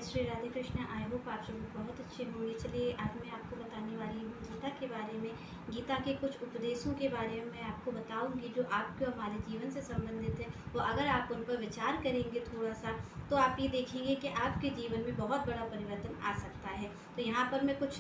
Shri Radhe Krishna. I hope आप सब बहुत अच्छे होंगे। चलिए आज मैं आपको बताने वाली हूँ गीता के बारे में। गीता के कुछ उपदेशों के बारे में मैं आपको बताऊंगी जो आपके हमारे जीवन से संबंधित है। वो अगर आप उन पर विचार करेंगे थोड़ा सा तो आप ये देखेंगे कि आपके जीवन में बहुत बड़ा परिवर्तन आ सकता है। तो यहाँ पर मैं कुछ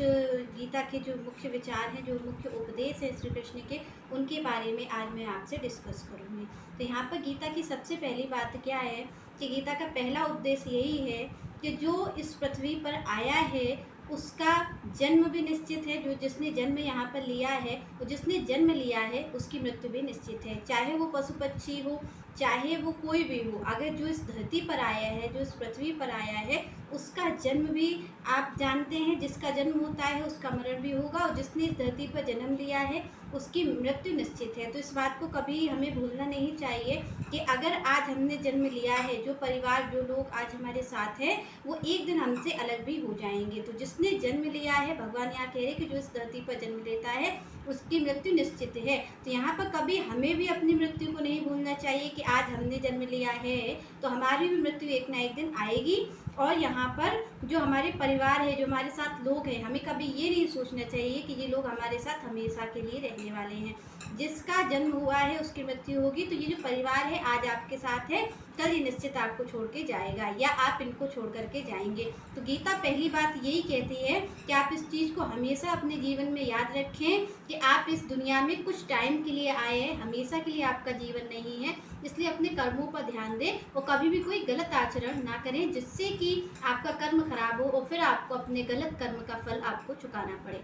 गीता के जो मुख्य विचार हैं, जो मुख्य उपदेश हैं श्री कृष्ण के, उनके बारे में आज मैं आपसे डिस्कस करूँगी। तो यहाँ पर गीता की सबसे पहली बात क्या है कि गीता का पहला उपदेश यही है कि जो इस पृथ्वी पर आया है उसका जन्म भी निश्चित है। जो जिसने जन्म यहाँ पर लिया है, वो जिसने जन्म लिया है उसकी मृत्यु भी निश्चित है। चाहे वो पशु पक्षी हो, चाहे वो कोई भी हो, अगर जो इस धरती पर आया है, जो इस पृथ्वी पर आया है, उसका जन्म भी आप जानते हैं। जिसका जन्म होता है उसका मरण भी होगा, और जिसने इस धरती पर जन्म लिया है उसकी मृत्यु निश्चित है। तो इस बात को कभी हमें भूलना नहीं चाहिए कि अगर आज हमने जन्म लिया है, जो परिवार, जो लोग आज हमारे साथ हैं, वो एक दिन हमसे अलग भी हो जाएंगे। तो जिसने जन्म लिया है, भगवान यहाँ कह रहे कि जो इस धरती पर जन्म लेता है उसकी मृत्यु निश्चित है। तो यहाँ पर कभी हमें भी अपनी मृत्यु को नहीं भूलना चाहिए कि आज हमने जन्म लिया है तो हमारी भी मृत्यु एक ना एक दिन आएगी। और यहाँ पर जो हमारे परिवार है, जो हमारे साथ लोग हैं, हमें कभी ये नहीं सोचना चाहिए कि ये लोग हमारे साथ हमेशा के लिए रहने वाले हैं। जिसका जन्म हुआ है उसकी मृत्यु होगी। तो ये जो परिवार है आज आपके साथ है, कल ये निश्चित आपको छोड़ के जाएगा या आप इनको छोड़ करके जाएंगे। तो गीता पहली बात यही कहती है कि आप इस चीज़ को हमेशा अपने जीवन में याद रखें कि आप इस दुनिया में कुछ टाइम के लिए आए हैं, हमेशा के लिए आपका जीवन नहीं है। इसलिए अपने कर्मों पर ध्यान दें और कभी भी कोई गलत आचरण ना करें जिससे कि आपका कर्म खराब हो और फिर आपको अपने गलत कर्म का फल आपको चुकाना पड़े।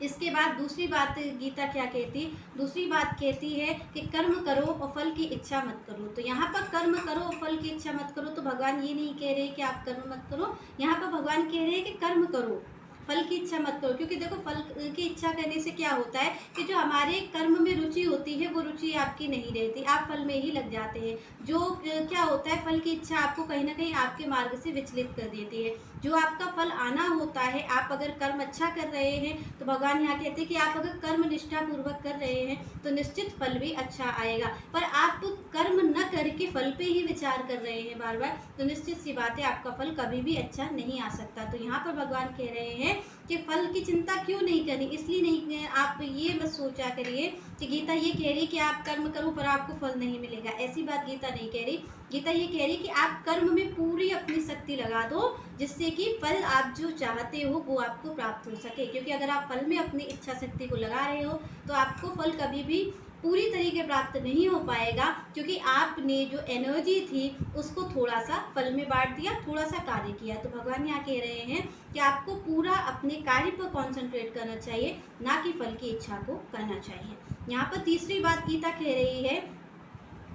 इसके बाद दूसरी बात गीता क्या कहती, दूसरी बात कहती है कि कर्म करो और फल की इच्छा मत करो। तो यहाँ पर कर्म करो और फल की इच्छा मत करो, तो भगवान ये नहीं कह रहे कि आप कर्म मत करो। यहाँ पर भगवान कह रहे हैं कि कर्म करो, फल की इच्छा मत करो। क्योंकि देखो, फल की इच्छा करने से क्या होता है कि जो हमारे कर्म में रुचि होती है वो रुचि आपकी नहीं रहती, आप फल में ही लग जाते हैं। जो क्या होता है, फल की इच्छा आपको कहीं ना कहीं आपके मार्ग से विचलित कर देती है। जो आपका फल आना होता है, आप अगर कर्म अच्छा कर रहे हैं तो भगवान यहाँ कहते हैं कि आप अगर कर्म निष्ठा पूर्वक कर रहे हैं तो निश्चित फल भी अच्छा आएगा। पर आप तो कर्म न करके फल पे ही विचार कर रहे हैं बार बार, तो निश्चित सी बात है आपका फल कभी भी अच्छा नहीं आ सकता। तो यहाँ पर भगवान कह रहे हैं कि फल की चिंता क्यों नहीं करनी। इसलिए नहीं, आप ये मत सोचा करिए कि गीता ये कह रही कि आप कर्म करो पर आपको फल नहीं मिलेगा। ऐसी बात गीता नहीं कह रही। गीता ये कह रही कि आप कर्म में पूरी अपनी शक्ति लगा दो जिससे कि फल आप जो चाहते हो वो आपको प्राप्त हो सके। क्योंकि अगर आप फल में अपनी इच्छा शक्ति को लगा रहे हो तो आपको फल कभी भी पूरी तरीके प्राप्त नहीं हो पाएगा, क्योंकि आपने जो एनर्जी थी उसको थोड़ा सा फल में बांट दिया, थोड़ा सा कार्य किया। तो भगवान यहाँ कह रहे हैं कि आपको पूरा अपने कार्य पर कॉन्सेंट्रेट करना चाहिए, ना कि फल की इच्छा को करना चाहिए। यहाँ पर तीसरी बात गीता कह रही है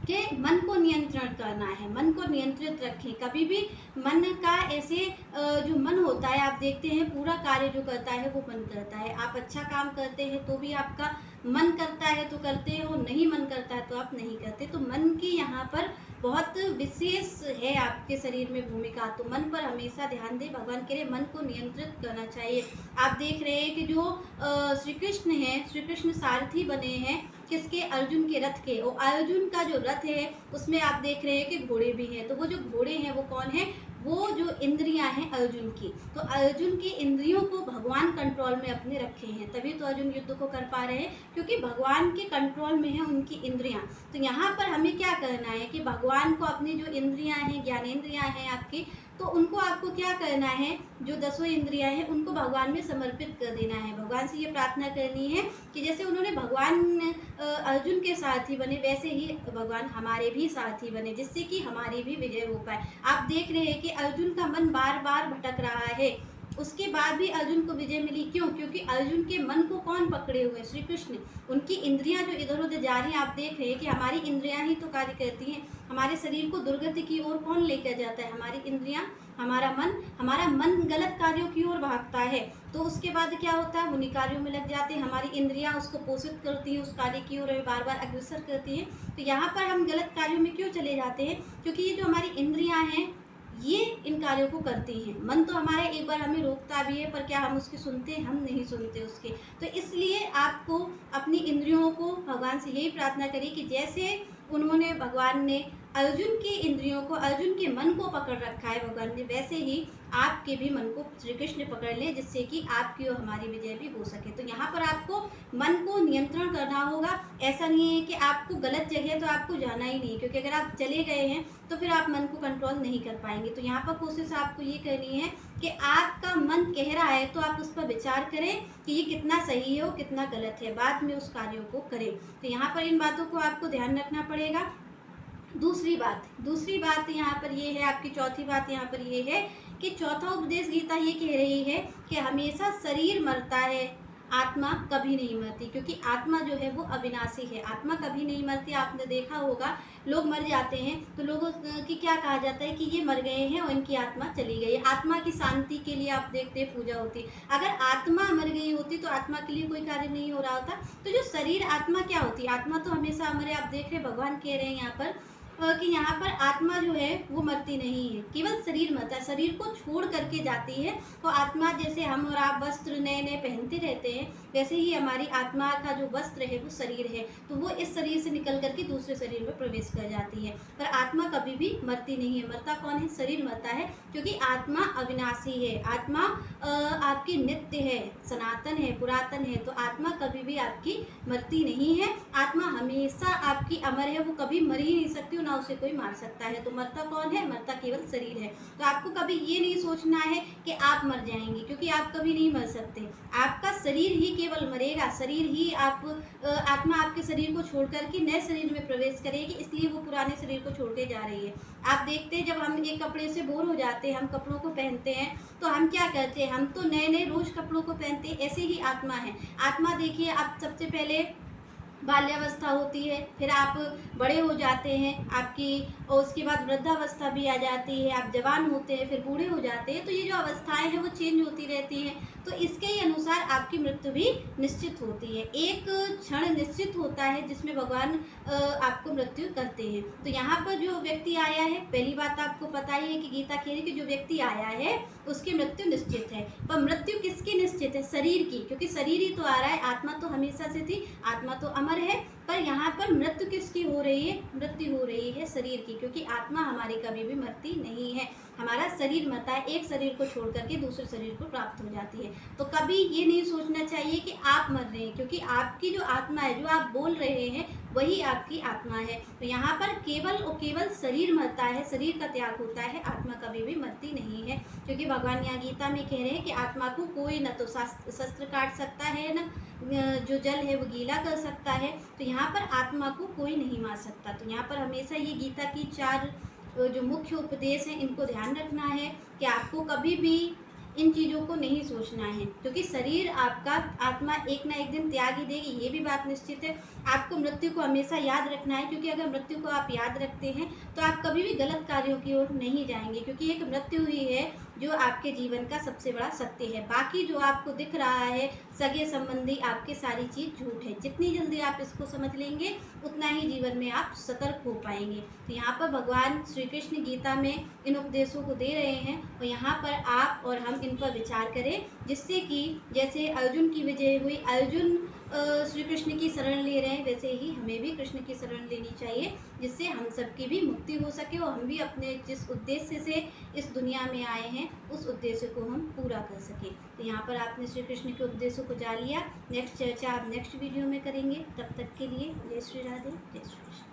कि मन को नियंत्रण करना है, मन को नियंत्रित रखें। कभी भी मन का ऐसे जो मन होता है, आप देखते हैं पूरा कार्य जो करता है वो मन करता है। आप अच्छा काम करते हैं तो भी आपका मन करता है तो करते हो, नहीं मन करता है तो आप नहीं करते। तो मन की यहाँ पर बहुत विशेष है आपके शरीर में भूमिका। तो मन पर हमेशा ध्यान दें। भगवान कह रहे मन को नियंत्रित करना चाहिए। आप देख रहे हैं कि जो श्री कृष्ण हैं, श्री कृष्ण सारथी बने हैं किसके, अर्जुन के रथ के। और अर्जुन का जो रथ है उसमें आप देख रहे हैं कि घोड़े भी हैं। तो वो जो घोड़े हैं वो कौन है, वो जो इंद्रियां हैं अर्जुन की। तो अर्जुन की इंद्रियों को भगवान कंट्रोल में अपने रखे हैं, तभी तो अर्जुन युद्ध को कर पा रहे हैं, क्योंकि भगवान के कंट्रोल में है उनकी इंद्रियां। तो यहाँ पर हमें क्या करना है कि भगवान को अपनी जो इंद्रियां हैं, ज्ञानेंद्रियां हैं आपकी, तो उनको आपको क्या करना है, जो 10 इंद्रियां हैं उनको भगवान में समर्पित कर देना है। भगवान से ये प्रार्थना करनी है कि जैसे उन्होंने भगवान अर्जुन के सारथी बने, वैसे ही भगवान हमारे भी सारथी बने, जिससे कि हमारी भी विजय हो पाए। आप देख रहे हैं कि अर्जुन का मन बार बार भटक रहा है, उसके बाद भी अर्जुन को विजय मिली। क्यों? क्योंकि अर्जुन के मन को कौन पकड़े हुए, श्री कृष्ण। उनकी इंद्रियां जो इधर उधर जा रही हैं, आप देख रहे हैं कि हमारी इंद्रियां ही तो कार्य करती हैं। हमारे शरीर को दुर्गति की ओर कौन लेकर जाता है, हमारी इंद्रियां, हमारा मन। हमारा मन गलत कार्यों की ओर भागता है तो उसके बाद क्या होता है, उन्हीं कार्यों में लग जाते हैं। हमारी इंद्रियां उसको पोषित करती हैं, उस कार्य की ओर बार बार अग्रसर करती हैं। तो यहाँ पर हम गलत कार्यों में क्यों चले जाते हैं, क्योंकि ये जो हमारी इंद्रियां हैं ये इन कार्यों को करती हैं। मन तो हमारा एक बार हमें रोकता भी है, पर क्या हम उसकी सुनते हैं, हम नहीं सुनते उसके। तो इसलिए आपको अपनी इंद्रियों को भगवान से यही प्रार्थना करिए कि जैसे उन्होंने, भगवान ने अर्जुन के इंद्रियों को, अर्जुन के मन को पकड़ रखा है भगवान ने, वैसे ही आपके भी मन को श्री कृष्ण पकड़ ले, जिससे कि आपकी और हमारी विजय भी हो सके। तो यहाँ पर आपको मन को नियंत्रण करना होगा। ऐसा नहीं है कि आपको गलत जगह तो आपको जाना ही नहीं, क्योंकि अगर आप चले गए हैं तो फिर आप मन को कंट्रोल नहीं कर पाएंगे। तो यहाँ पर कोशिश आपको ये करनी है कि आपका मन कह रहा है तो आप उस पर विचार करें कि ये कितना सही है और कितना गलत है, बाद में उस कार्यों को करें। तो यहाँ पर इन बातों को आपको ध्यान रखना पड़ेगा। दूसरी बात यहाँ पर ये है, आपकी चौथी बात यहाँ पर ये है कि चौथा उपदेश गीता ये कह रही है कि हमेशा शरीर मरता है, आत्मा कभी नहीं मरती, क्योंकि आत्मा जो है वो अविनाशी है, आत्मा कभी नहीं मरती। आपने देखा होगा लोग मर जाते हैं तो लोगों की क्या कहा जाता है कि ये मर गए हैं और इनकी आत्मा चली गई। आत्मा की शांति के लिए आप देखते हैं पूजा होती। अगर आत्मा मर गई होती तो आत्मा के लिए कोई कार्य नहीं हो रहा होता। तो जो शरीर आत्मा क्या होती है, आत्मा तो हमेशा अमर है। आप देख रहे भगवान कह रहे हैं यहाँ पर कि यहाँ पर आत्मा जो है वो मरती नहीं है, केवल शरीर मरता है, शरीर को छोड़ करके जाती है। तो आत्मा, जैसे हम और आप वस्त्र नए नए पहनते रहते हैं, वैसे ही हमारी आत्मा का जो वस्त्र है वो शरीर है, तो वो इस शरीर से निकल करके दूसरे शरीर में प्रवेश कर जाती है। पर आत्मा कभी भी मरती नहीं है। मरता कौन है? शरीर मरता है, क्योंकि आत्मा अविनाशी है, आत्मा आपकी नित्य है, सनातन है, पुरातन है। तो आत्मा कभी भी आपकी मरती नहीं है। आत्मा हमेशा आपकी अमर है, वो कभी मर ही नहीं सकती, ना उसे कोई मार सकता है। तो मरता कौन है? मरता केवल शरीर है। तो आपको कभी ये नहीं सोचना है कि आप मर जाएंगे, क्योंकि आप कभी नहीं मर सकते। आपका शरीर ही केवल मरेगा, शरीर ही आत्मा आपके शरीर को छोड़ करके नए शरीर में प्रवेश करेगी, इसलिए वो पुराने शरीर को छोड़ के जा रही है। आप देखते हैं जब हम एक कपड़े से बोर हो जाते हैं, हम कपड़ों को पहनते हैं, तो हम क्या करते हैं? हम तो नए नए रोज कपड़ों को पहनते हैं। ऐसे ही आत्मा है। आत्मा देखिए, आप सबसे पहले बाल्यावस्था होती है, फिर आप बड़े हो जाते हैं आपकी, और उसके बाद वृद्धावस्था भी आ जाती है, आप जवान होते हैं, फिर बूढ़े हो जाते हैं। तो ये जो अवस्थाएं हैं वो चेंज होती रहती हैं। तो इसके ही अनुसार आपकी मृत्यु भी निश्चित होती है। एक क्षण निश्चित होता है जिसमें भगवान आपको मृत्यु करते हैं। तो यहाँ पर जो व्यक्ति आया है, पहली बात आपको पता ही है कि गीता कह रही है कि जो व्यक्ति आया है उसकी मृत्यु निश्चित है। पर मृत्यु किसकी निश्चित है? शरीर की, क्योंकि शरीर ही तो आ रहा है, आत्मा तो हमेशा से थी, आत्मा तो अमर है। पर यहाँ पर मृत्यु किसकी हो रही है? मृत्यु हो रही है शरीर की, क्योंकि आत्मा हमारी कभी भी मरती नहीं है। हमारा शरीर मरता है, एक शरीर को छोड़ करके दूसरे शरीर को प्राप्त हो जाती है। तो कभी ये नहीं सोचना चाहिए कि आप मर रहे हैं, क्योंकि आपकी जो आत्मा है, जो आप बोल रहे हैं, वही आपकी आत्मा है। तो यहाँ पर केवल और केवल शरीर मरता है, शरीर का त्याग होता है, आत्मा कभी भी मरती नहीं है। क्योंकि भगवान यहाँ गीता में कह रहे हैं कि आत्मा को कोई न तो शस्त्र काट सकता है, न जो जल है वो गीला कर सकता है। तो यहाँ पर आत्मा को कोई नहीं मार सकता। तो यहाँ पर हमेशा ये गीता की 4 जो मुख्य उपदेश हैं, इनको ध्यान रखना है कि आपको कभी भी इन चीज़ों को नहीं सोचना है, क्योंकि शरीर आपका, आत्मा एक ना एक दिन त्याग ही देगी, ये भी बात निश्चित है। आपको मृत्यु को हमेशा याद रखना है, क्योंकि अगर मृत्यु को आप याद रखते हैं तो आप कभी भी गलत कार्यों की ओर नहीं जाएंगे, क्योंकि एक मृत्यु ही है जो आपके जीवन का सबसे बड़ा सत्य है। बाकी जो आपको दिख रहा है, सगे संबंधी, आपके सारी चीज़ झूठ है। जितनी जल्दी आप इसको समझ लेंगे उतना ही जीवन में आप सतर्क हो पाएंगे। तो यहाँ पर भगवान श्री कृष्ण गीता में इन उपदेशों को दे रहे हैं, और यहाँ पर आप और हम इन पर विचार करें, जिससे कि जैसे अर्जुन की विजय हुई, अर्जुन श्री कृष्ण की शरण ले रहे हैं, वैसे ही हमें भी कृष्ण की शरण लेनी चाहिए, जिससे हम सबकी भी मुक्ति हो सके और हम भी अपने जिस उद्देश्य से इस दुनिया में आए हैं उस उद्देश्य को हम पूरा कर सकें। तो यहाँ पर आपने श्री कृष्ण के उपदेशों को जान लिया। नेक्स्ट चर्चा आप नेक्स्ट वीडियो में करेंगे। तब तक के लिए जय श्री राधे, जय श्री कृष्ण।